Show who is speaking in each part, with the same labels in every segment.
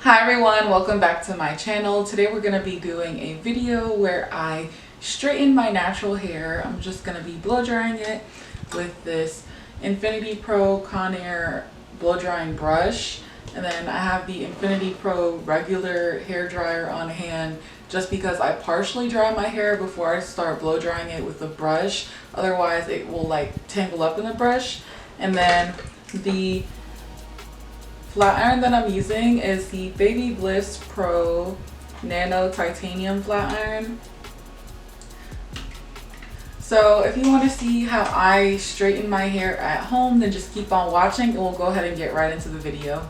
Speaker 1: Hi everyone, welcome back to my channel. Today we're going to be doing a video where I straighten my natural hair. I'm just going to be blow drying it with this Infinity Pro Conair blow drying brush, and then I have the Infinity Pro regular hair dryer on hand just because I partially dry my hair before I start blow drying it with the brush, otherwise it will like tangle up in the brush. And then the flat iron that I'm using is the Baby Bliss Pro Nano Titanium Flat Iron. So if you want to see how I straighten my hair at home, then just keep on watching and we'll go ahead and get right into the video.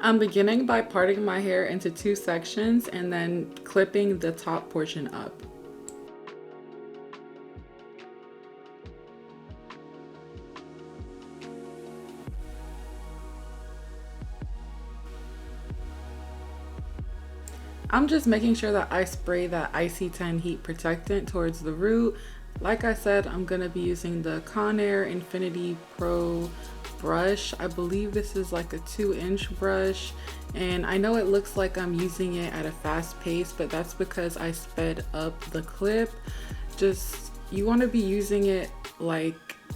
Speaker 1: I'm beginning by parting my hair into two sections and then clipping the top portion up. I'm just making sure that I spray that Icy 10 heat protectant towards the root. Like I said, I'm going to be using the Conair Infinity Pro brush. I believe this is like a 2-inch brush, and I know it looks like I'm using it at a fast pace, but that's because I sped up the clip. You want to be using it like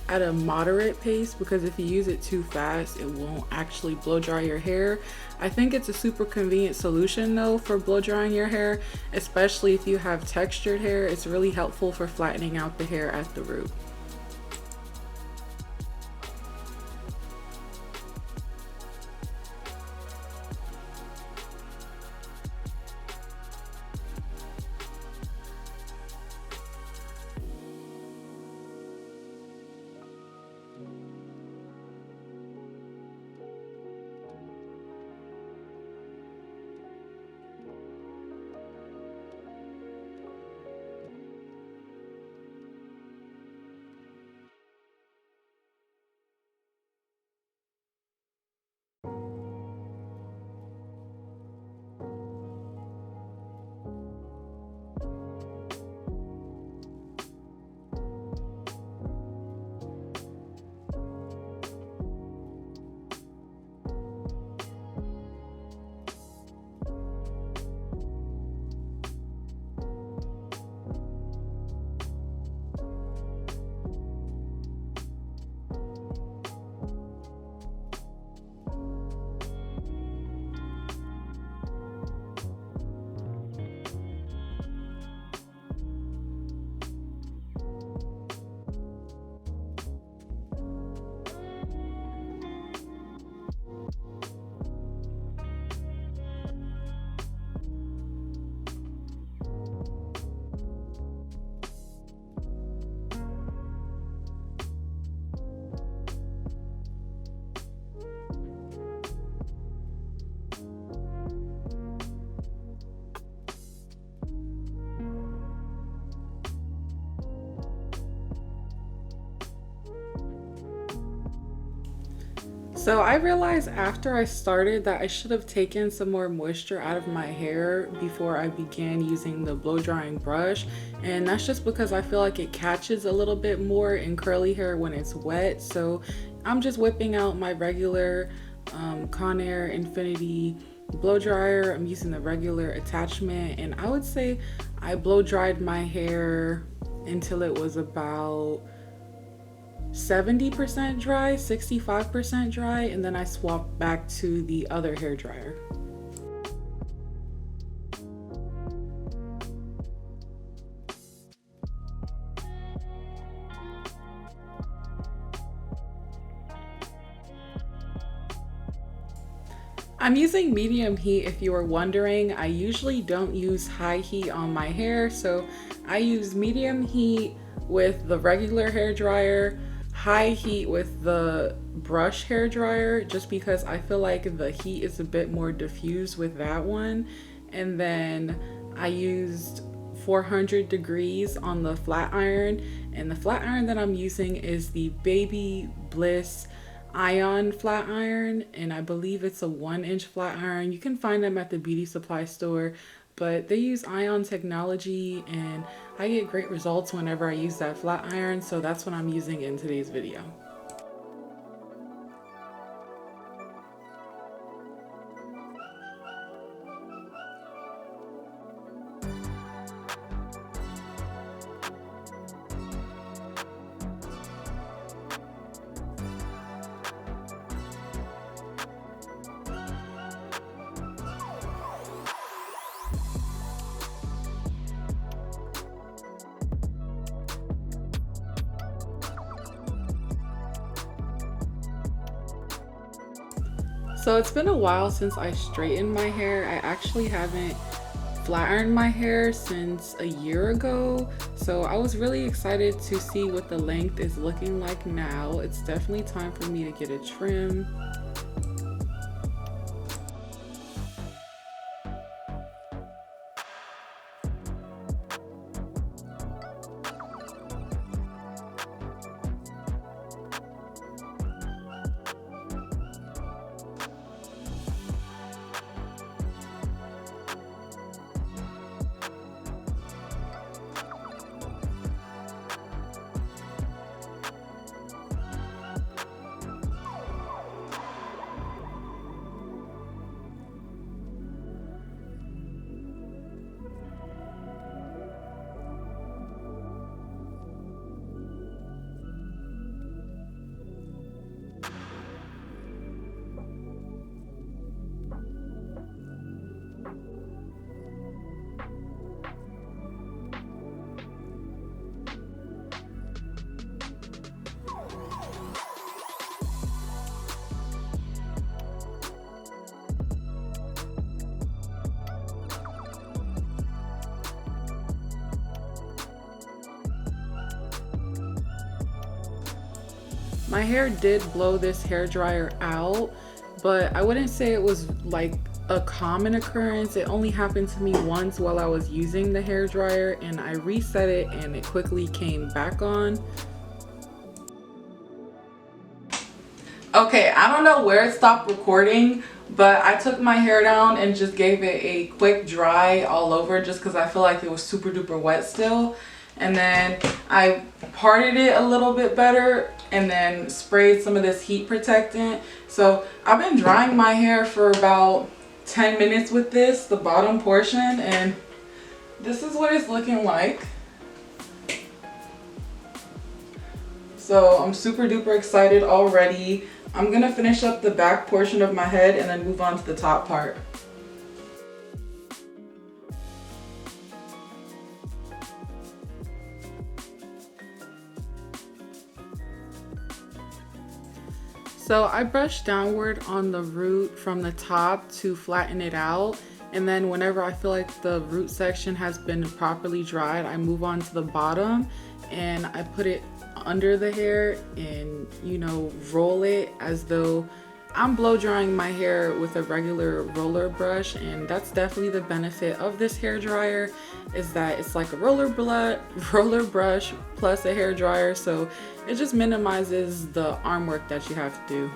Speaker 1: at a moderate pace, because if you use it too fast it won't actually blow dry your hair. I think it's a super convenient solution though for blow drying your hair, especially if you have textured hair. It's really helpful for flattening out the hair at the root. So I realized after I started that I should have taken some more moisture out of my hair before I began using the blow drying brush, and that's just because I feel like it catches a little bit more in curly hair when it's wet. So I'm just whipping out my regular Conair Infinity blow dryer. I'm using the regular attachment, and I would say I blow dried my hair until it was about 70% dry, 65% dry, and then I swapped back to the other hair dryer. I'm using medium heat if you were wondering. I usually don't use high heat on my hair, so I use medium heat with the regular hair dryer, high heat with the brush hair dryer, just because I feel like the heat is a bit more diffused with that one. And then I used 400 degrees on the flat iron, and the flat iron that I'm using is the Baby Bliss Ion flat iron, and I believe it's a 1 inch flat iron. You can find them at the beauty supply store, but they use ion technology and I get great results whenever I use that flat iron, so that's what I'm using in today's video. So it's been a while since I straightened my hair. I actually haven't flat ironed my hair since a year ago. So I was really excited to see what the length is looking like now. It's definitely time for me to get a trim. My hair did blow this hair dryer out, but I wouldn't say it was like a common occurrence. It only happened to me once while I was using the hair dryer, and I reset it and it quickly came back on. Okay, I don't know where it stopped recording, but I took my hair down and just gave it a quick dry all over just because I feel like it was super duper wet still. And then I parted it a little bit better and then sprayed some of this heat protectant. So I've been drying my hair for about 10 minutes with this, the bottom portion, and this is what it's looking like. So I'm super duper excited already. I'm gonna finish up the back portion of my head and then move on to the top part. So I brush downward on the root from the top to flatten it out. And then whenever I feel like the root section has been properly dried, I move on to the bottom and I put it under the hair and, you know, roll it as though I'm blow drying my hair with a regular roller brush. And that's definitely the benefit of this hair dryer, is that it's like a roller brush plus a hair dryer, so it just minimizes the arm work that you have to do.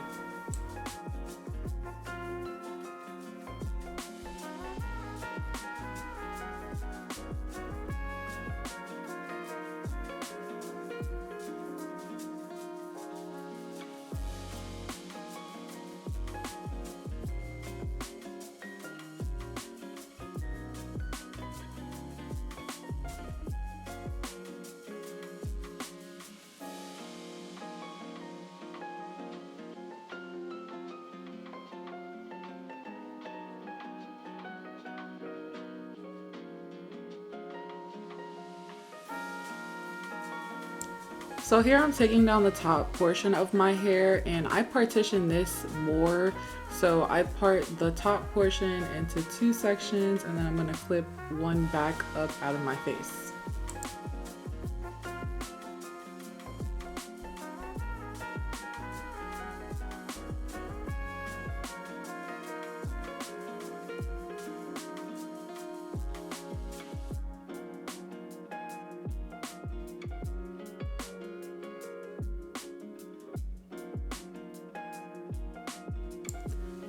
Speaker 1: So here I'm taking down the top portion of my hair and I partition this more. So I part the top portion into two sections and then I'm gonna clip one back up out of my face.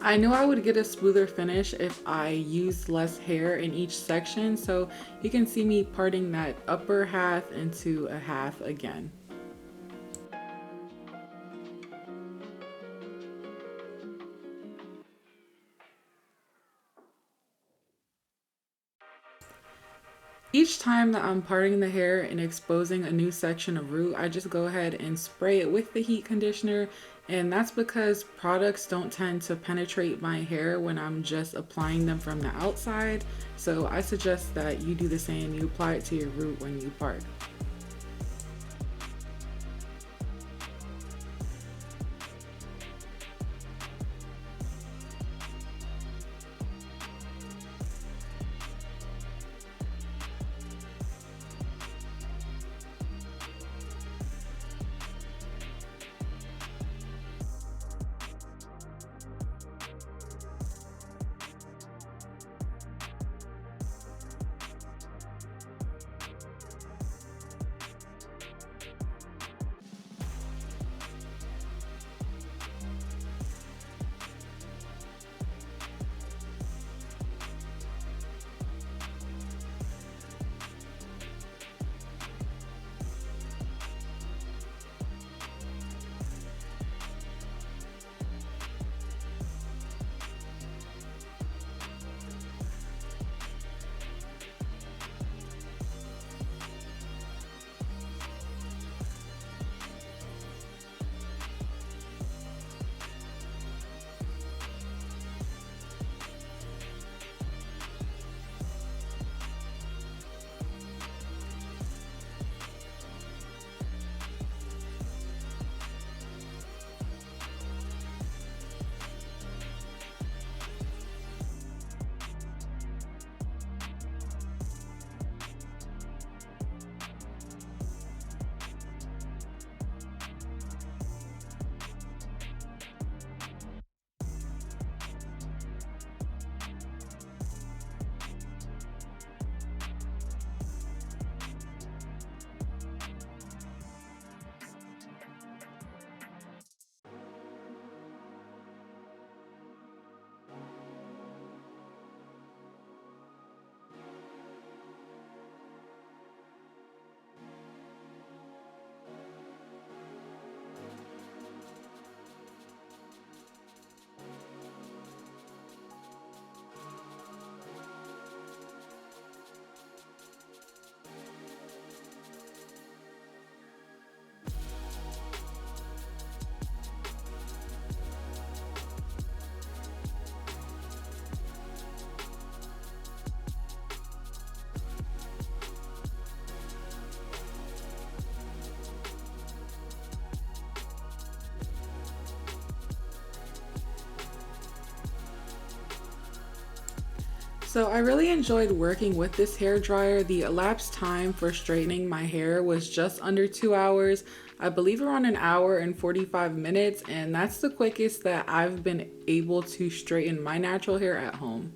Speaker 1: I knew I would get a smoother finish if I used less hair in each section, so you can see me parting that upper half into a half again. Each time that I'm parting the hair and exposing a new section of root, I just go ahead and spray it with the heat conditioner. And that's because products don't tend to penetrate my hair when I'm just applying them from the outside. So I suggest that you do the same. You apply it to your root when you part. So I really enjoyed working with this hair dryer. The elapsed time for straightening my hair was just under 2 hours. I believe around an hour and 45 minutes, and that's the quickest that I've been able to straighten my natural hair at home.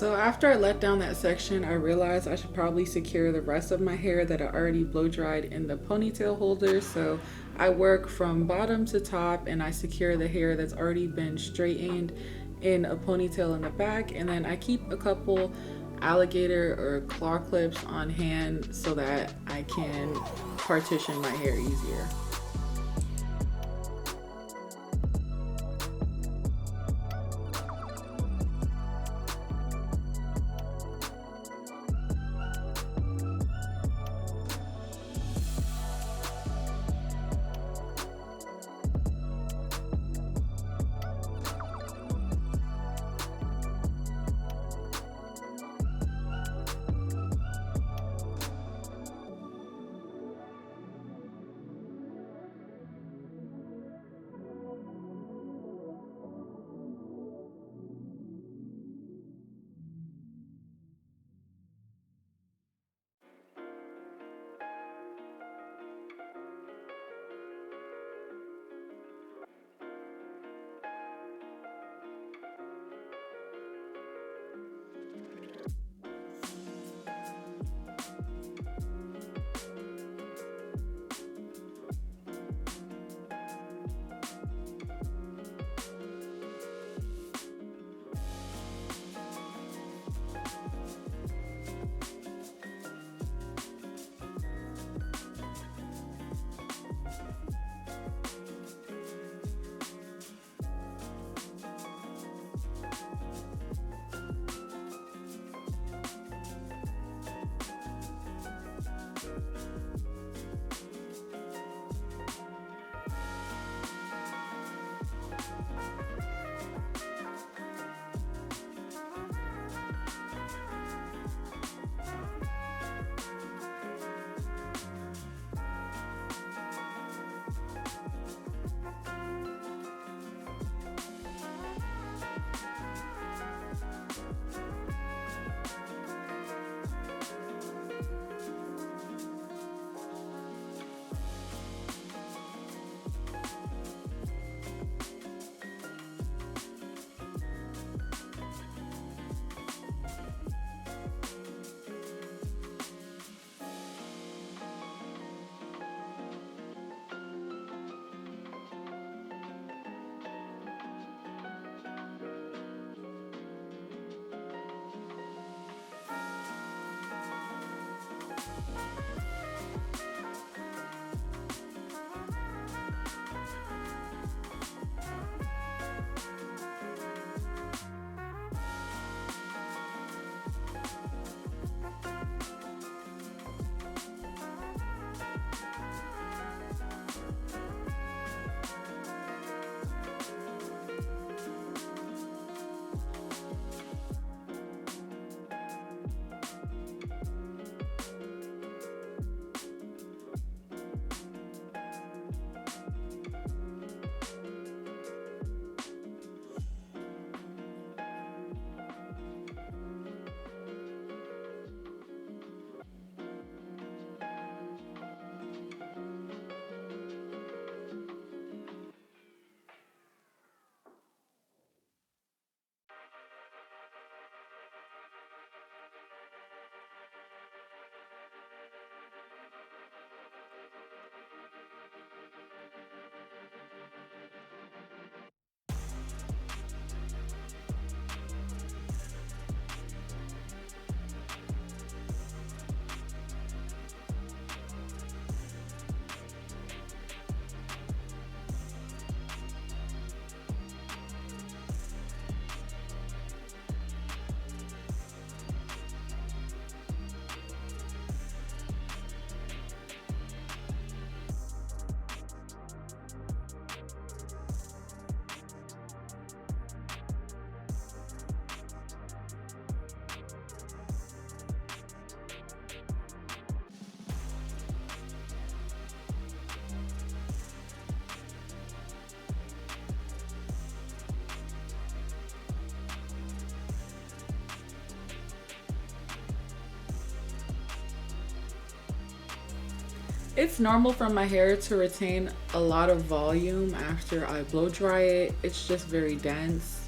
Speaker 1: So after I let down that section, I realized I should probably secure the rest of my hair that I already blow dried in the ponytail holder. So I work from bottom to top and I secure the hair that's already been straightened in a ponytail in the back. And then I keep a couple alligator or claw clips on hand so that I can partition my hair easier. It's normal for my hair to retain a lot of volume after I blow dry it. It's just very dense.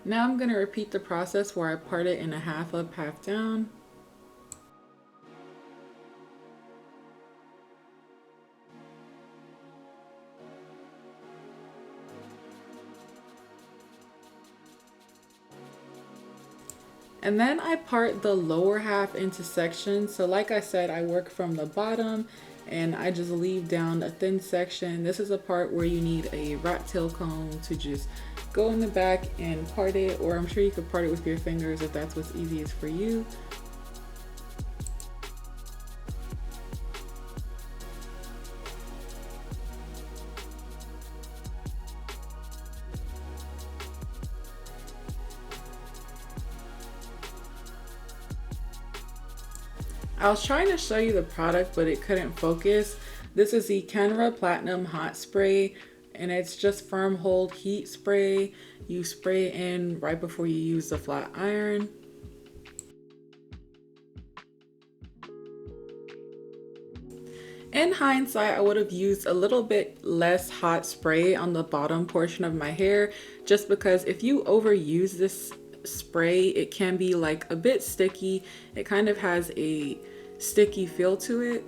Speaker 1: Now I'm going to repeat the process where I part it in a half up, half down. And then I part the lower half into sections. So like I said, I work from the bottom and I just leave down a thin section. This is a part where you need a rat tail comb to just go in the back and part it, or I'm sure you could part it with your fingers if that's what's easiest for you. I was trying to show you the product, but it couldn't focus. This is the Canva Platinum Hot Spray, and it's just firm hold heat spray. You spray it in right before you use the flat iron. In hindsight, I would have used a little bit less hot spray on the bottom portion of my hair, just because if you overuse this spray, it can be like a bit sticky. It kind of has a sticky feel to it.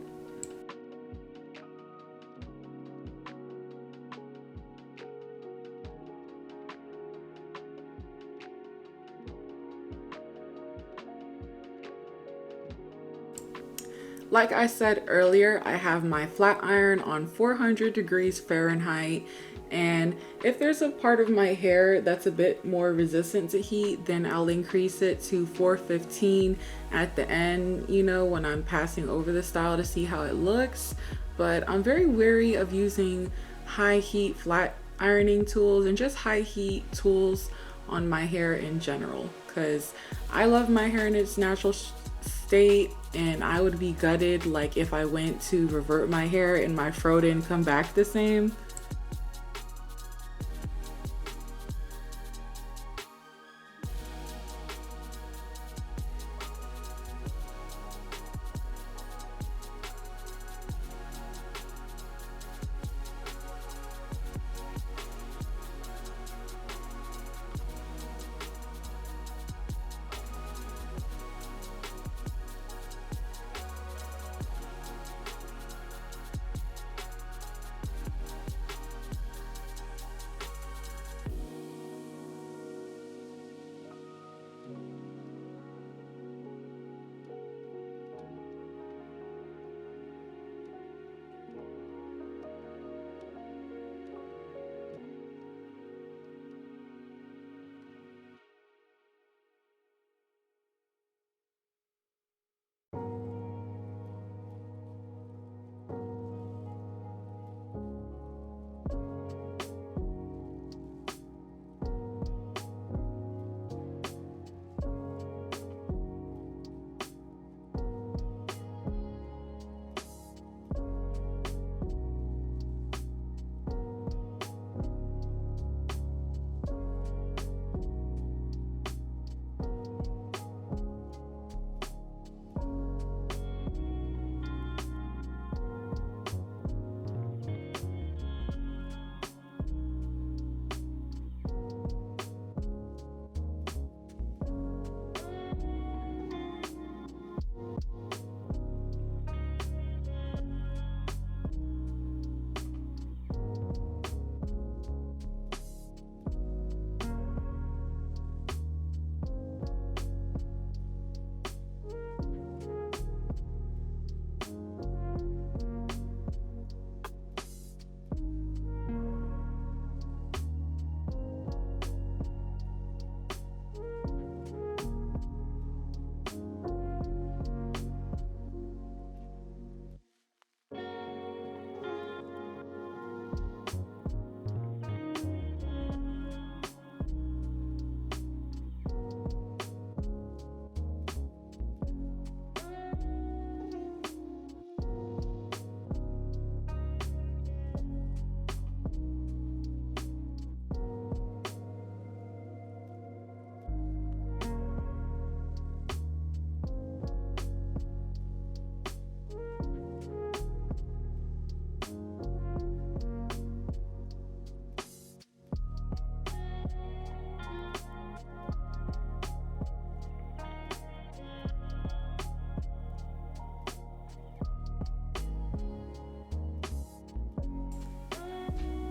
Speaker 1: Like I said earlier, I have my flat iron on 400 degrees Fahrenheit, and if there's a part of my hair that's a bit more resistant to heat, then I'll increase it to 415 at the end, you know, when I'm passing over the style to see how it looks. But I'm very wary of using high heat flat ironing tools and just high heat tools on my hair in general, because I love my hair in its natural state, and I would be gutted like if I went to revert my hair and my fro didn't come back the same.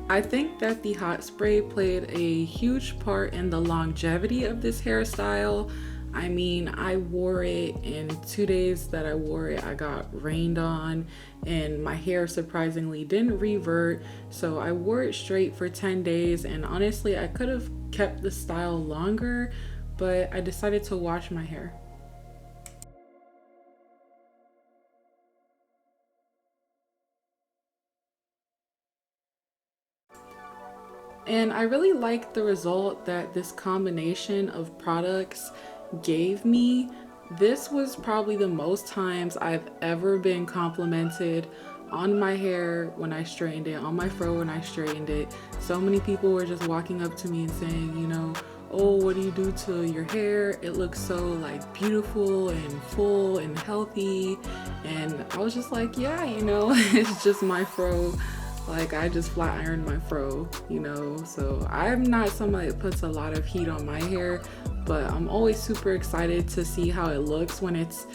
Speaker 1: I think that the hot spray played a huge part in the longevity of this hairstyle. I mean, I wore it in 2 days that I wore it. I got rained on and my hair surprisingly didn't revert. So I wore it straight for 10 days. And honestly, I could have kept the style longer, but I decided to wash my hair. And I really like the result that this combination of products gave me. This was probably the most times I've ever been complimented on my hair when I straightened it, on my fro when I straightened it. So many people were just walking up to me and saying, oh, what do you do to your hair? It looks so like beautiful and full and healthy. And I was just like, yeah, it's just my fro. Like, I just flat ironed my fro, so I'm not somebody that puts a lot of heat on my hair, but I'm always super excited to see how it looks when it's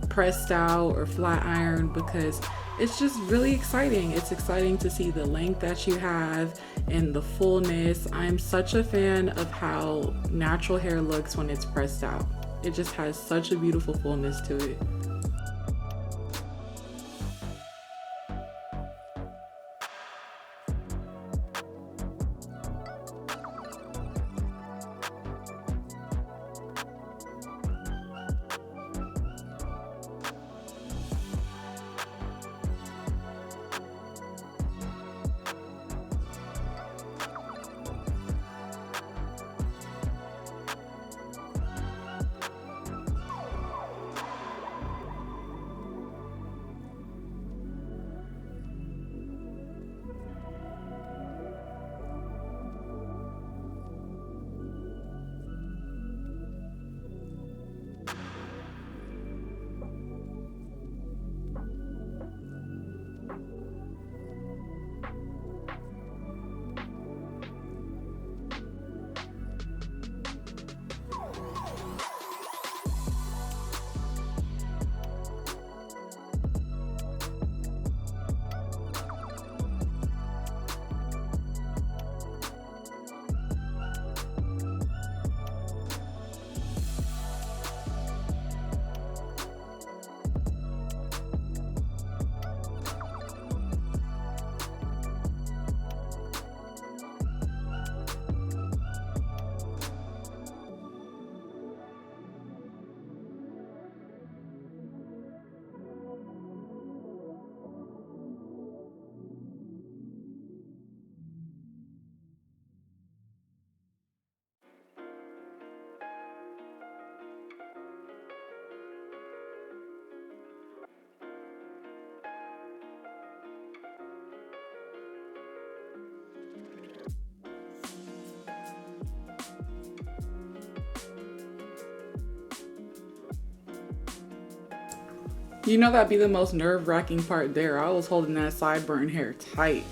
Speaker 1: pressed out or flat ironed, because it's just really exciting. It's exciting to see the length that you have and the fullness. I'm such a fan of how natural hair looks when it's pressed out. It just has such a beautiful fullness to it. That'd be the most nerve-wracking part there. I was holding that sideburn hair tight.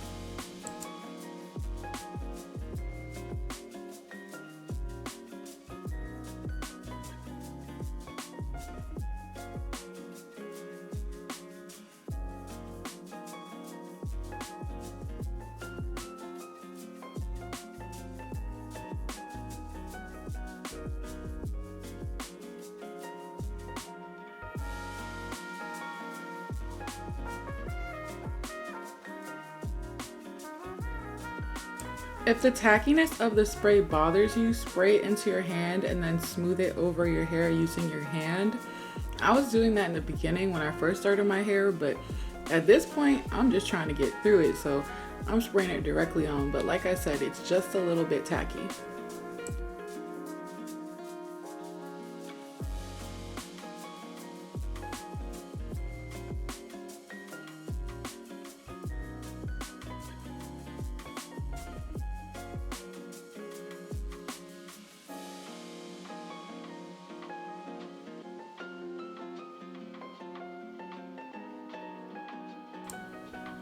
Speaker 1: If the tackiness of the spray bothers you, spray it into your hand and then smooth it over your hair using your hand. I was doing that in the beginning when I first started my hair, but at this point, I'm just trying to get through it, so I'm spraying it directly on. But like I said, it's just a little bit tacky.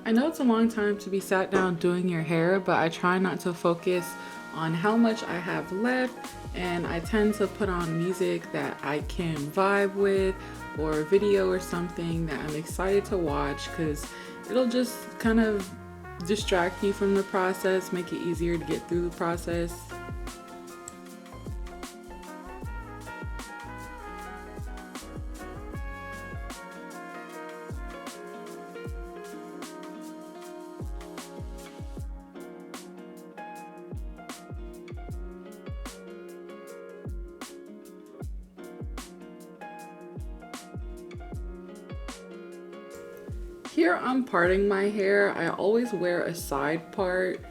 Speaker 1: I know it's a long time to be sat down doing your hair, but I try not to focus on how much I have left, and I tend to put on music that I can vibe with, or a video or something that I'm excited to watch, because it'll just kind of distract you from the process, make it easier to get through the process. Here I'm parting my hair. I always wear a side part.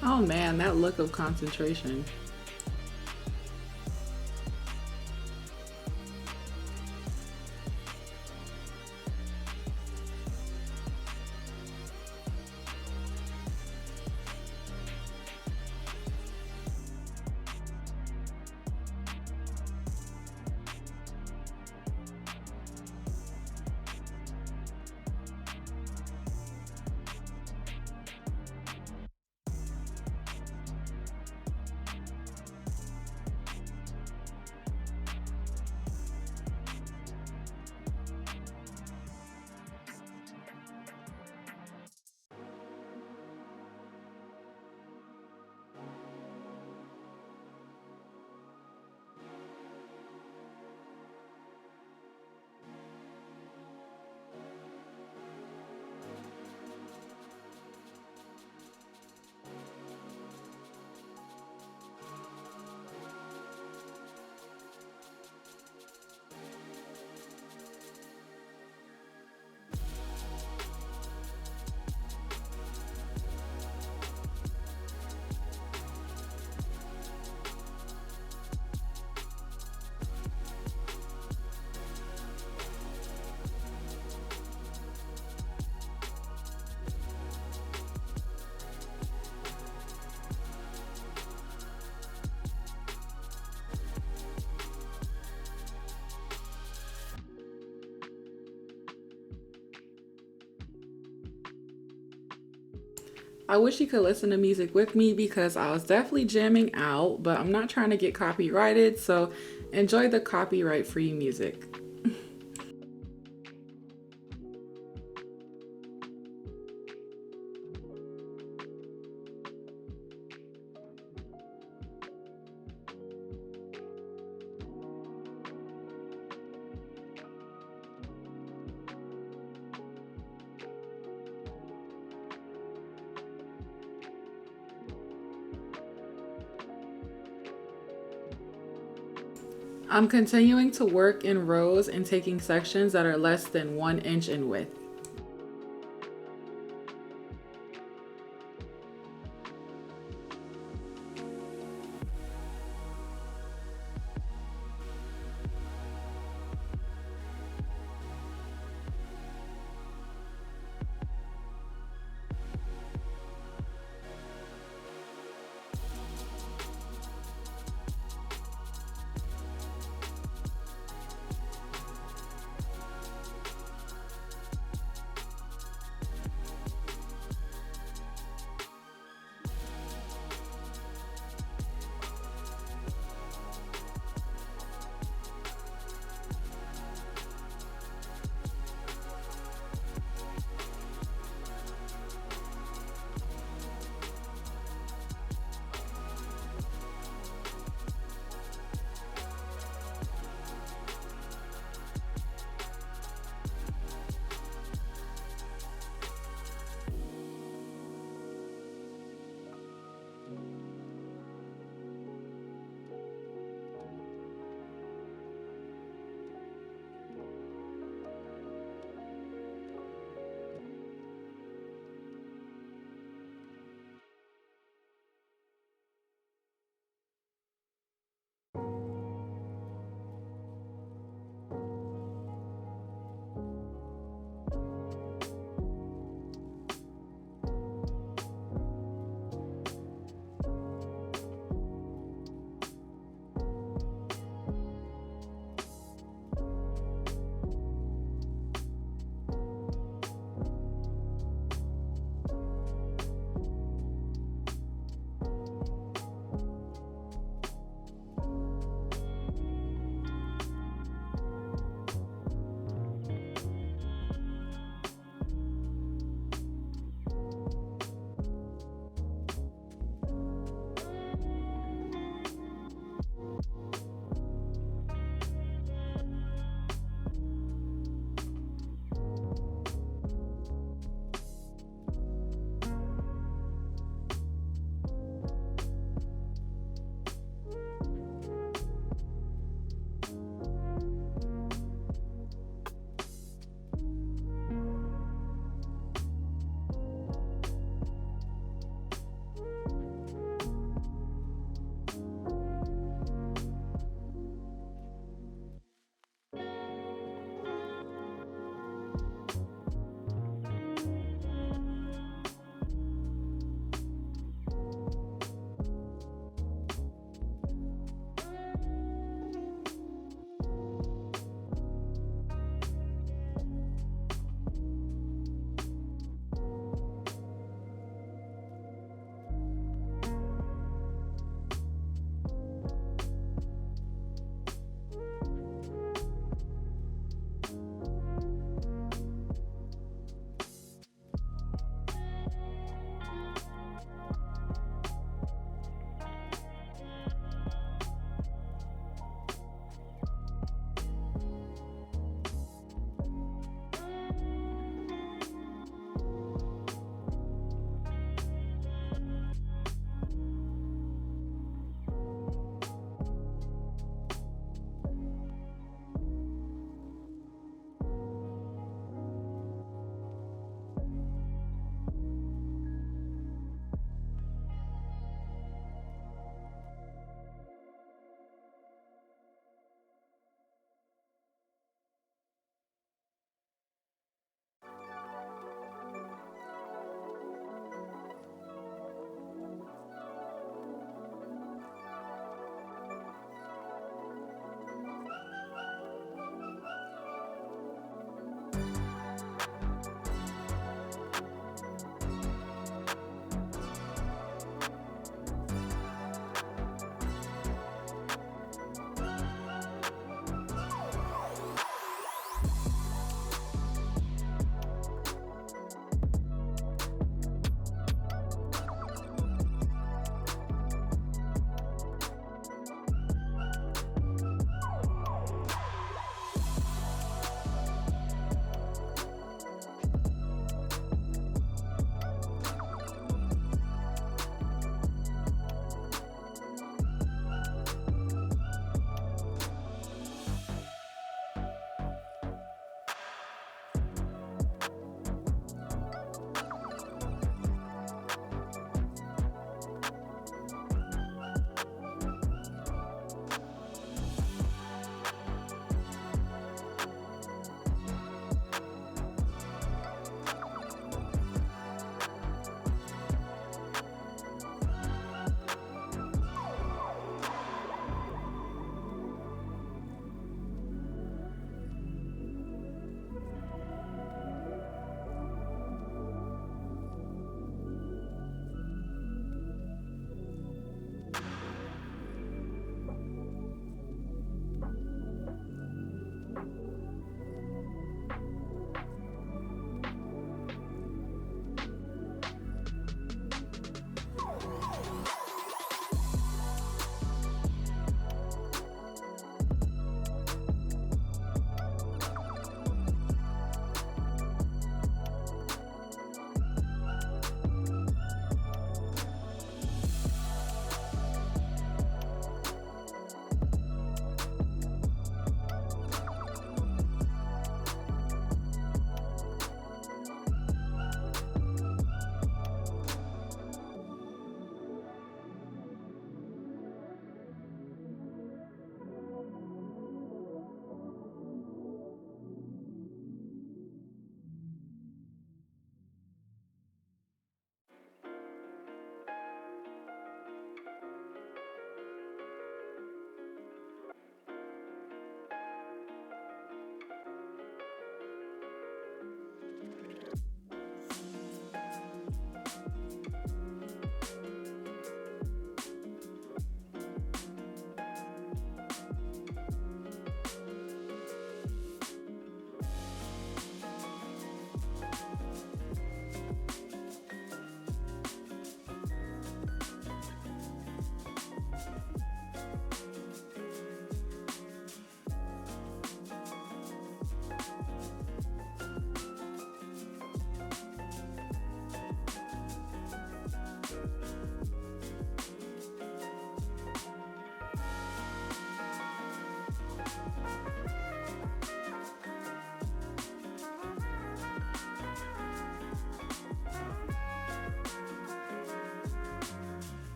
Speaker 1: Oh man, that look of concentration. I wish you could listen to music with me because I was definitely jamming out, but I'm not trying to get copyrighted, so enjoy the copyright free music. I'm continuing to work in rows and taking sections that are less than 1 inch in width.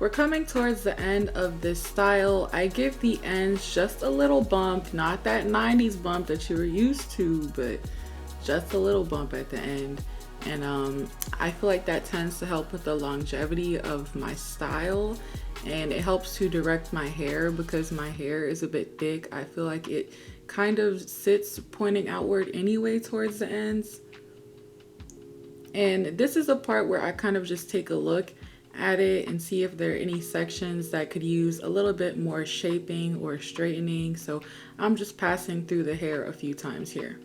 Speaker 1: We're coming towards the end of this style. I give the ends just a little bump, not that 90s bump that you were used to, but just a little bump at the end. And I feel like that tends to help with the longevity of my style, and it helps to direct my hair because my hair is a bit thick. I feel like it kind of sits pointing outward anyway towards the ends. And this is a part where I kind of just take a look at it and see if there are any sections that could use a little bit more shaping or straightening. So I'm just passing through the hair a few times here.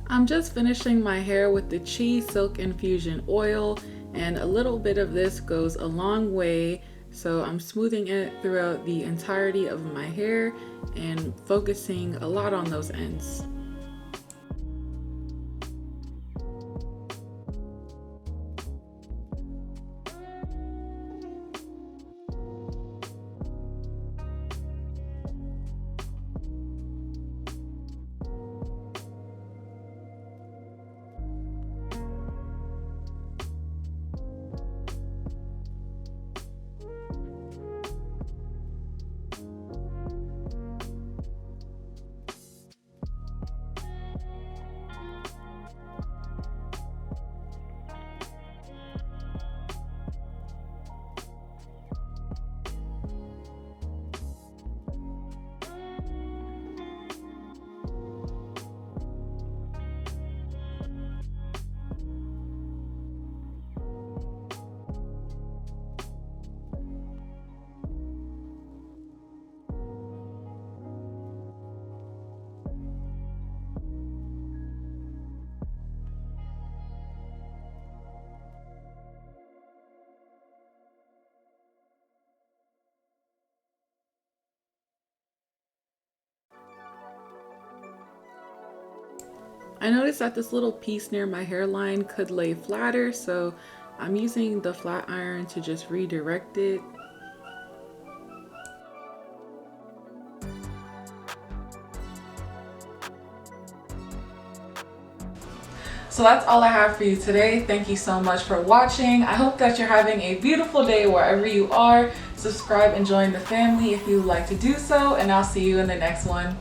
Speaker 1: I'm just finishing my hair with the Chi Silk Infusion Oil, and a little bit of this goes a long way. So I'm smoothing it throughout the entirety of my hair and focusing a lot on those ends. I noticed that this little piece near my hairline could lay flatter, so I'm using the flat iron to just redirect it. So that's all I have for you today. Thank you so much for watching. I hope that you're having a beautiful day wherever you are. Subscribe and join the family if you would like to do so, and I'll see you in the next one.